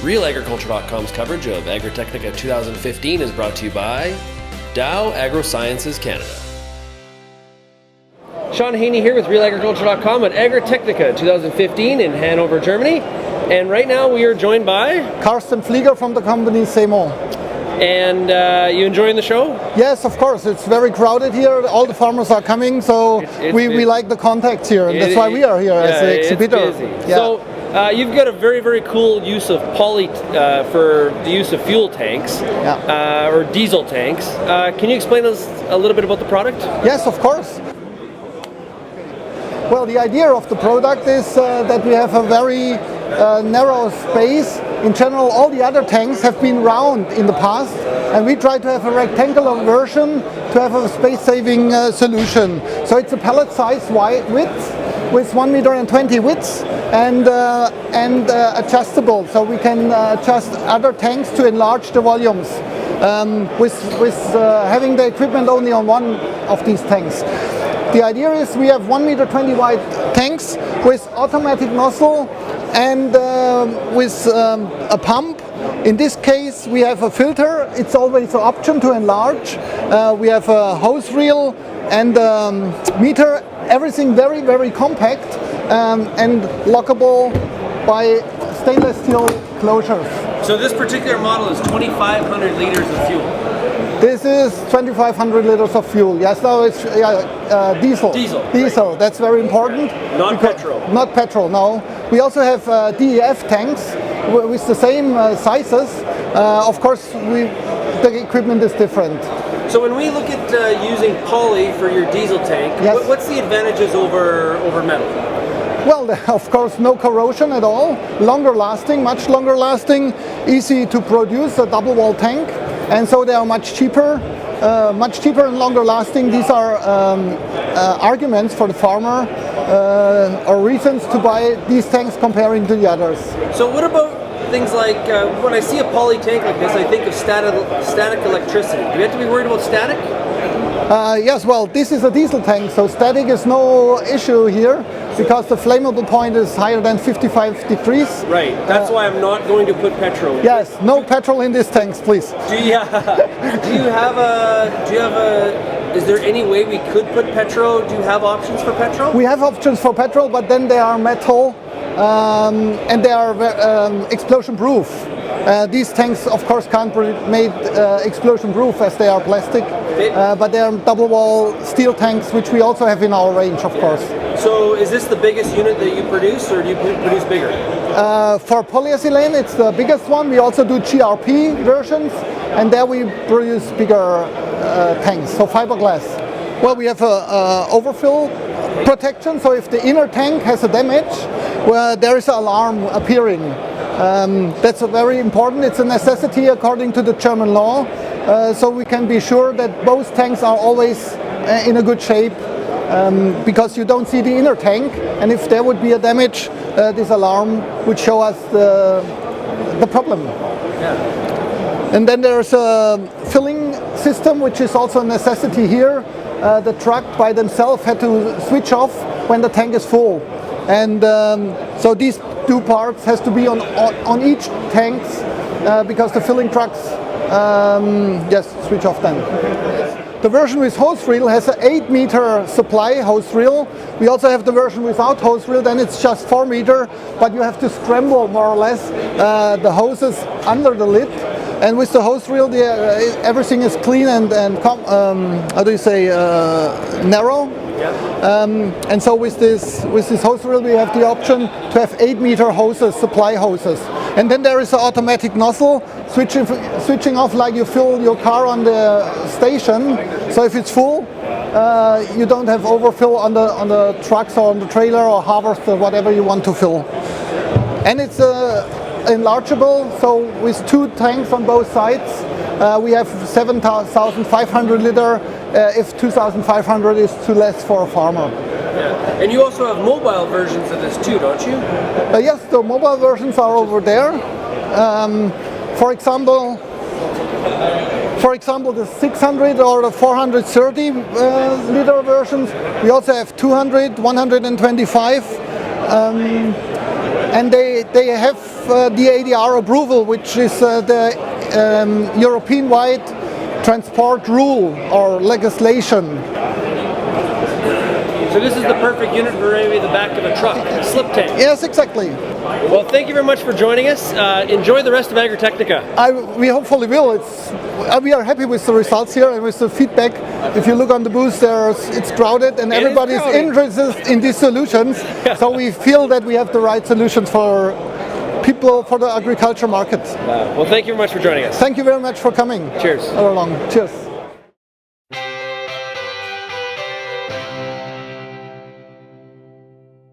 RealAgriculture.com's coverage of Agritechnica 2015 is brought to you by Dow AgroSciences Canada. Shaun Haney here with RealAgriculture.com at Agritechnica 2015 in Hanover, Germany. And right now we are joined by Carsten Flieger from the company CEMO. And you enjoying the show? Yes, of course. It's very crowded here. All the farmers are coming, so we like the contacts here, and that's why we are here as the exhibitor. Yeah. So you've got a very, very cool use of poly for the use of fuel tanks, or diesel tanks. Can you explain us a little bit about the product? Yes, of course. Well, the idea of the product is that we have a very narrow space. In general, all the other tanks have been round in the past, and we try to have a rectangular version to have a space-saving solution. So it's a pallet size width with 1.20 meter width and adjustable, so we can adjust other tanks to enlarge the volumes with having the equipment only on one of these tanks. The idea is we have 1.20 meter wide tanks with automatic nozzle and with a pump. In this case we have a filter. It's always an option to enlarge. We have a hose reel and meter. Everything very, very compact and lockable by stainless steel closures. So this particular model is 2,500 liters of fuel. This is 2,500 liters of fuel. Yes, no, it's diesel. Diesel. Right. That's very important. Not petrol. Not petrol. No. We also have DEF tanks with the same sizes. Of course, the equipment is different. So when we look at using poly for your diesel tank, yes. What's the advantages over metal? Well, of course, no corrosion at all. Longer lasting, much longer lasting. Easy to produce, a double wall tank. And so they are much cheaper and longer lasting. These are arguments for the farmer or reasons to buy these tanks comparing to the others. So what about things like, when I see a poly tank like this, I think of static electricity. Do we have to be worried about static? Yes, well, this is a diesel tank, so static is no issue here because the flammable point is higher than 55 degrees. Right, that's why I'm not going to put petrol in. Yes, no petrol in these tanks, please. Is there any way we could put petrol? Do you have options for petrol? We have options for petrol, but then they are metal and they are explosion proof. These tanks, of course, can't be made explosion proof as they are plastic, but they are double wall steel tanks, which we also have in our range, of course. So is this the biggest unit that you produce, or do you produce bigger? For polyethylene, it's the biggest one. We also do GRP versions, and there we produce bigger tanks, so fiberglass. Well, we have a overfill protection, so if the inner tank has a damage, well, there is an alarm appearing. That's very important. It's a necessity according to the German law, so we can be sure that both tanks are always in a good shape, because you don't see the inner tank, and if there would be a damage, this alarm would show us the problem. Yeah. And then there's a filling system, which is also a necessity here. The truck by themselves had to switch off when the tank is full, and so these two parts has to be on each tanks because the filling trucks switch off then. The version with hose reel has an 8 meter supply hose reel. We also have the version without hose reel, then it's just 4 meter, but you have to scramble more or less the hoses under the lid. And with the hose reel, everything is clean and narrow. Yeah. And so with this hose reel, we have the option to have 8 meter hoses, supply hoses. And then there is an automatic nozzle switching off like you fill your car on the station. So if it's full, you don't have overfill on the trucks or on the trailer or harvester, whatever you want to fill. And it's enlargeable, so with 2 tanks on both sides, we have 7,500 liter if 2,500 is too less for a farmer. Yeah. And you also have mobile versions of this too, don't you? Yes, the mobile versions are over there. For example, the 600 or the 430 liter versions. We also have 200, 125. and they have the ADR approval, which is the European-wide transport rule or legislation. So this is the perfect unit for maybe the back of a truck, a slip tank. Yes, exactly. Well, thank you very much for joining us. Enjoy the rest of Agritechnica. We hopefully will. We are happy with the results here and with the feedback. If you look on the booth, it's crowded and everybody's interested in these solutions. So we feel that we have the right solutions for people, for the agriculture market. Well, thank you very much for joining us. Thank you very much for coming. Cheers. All along. Cheers.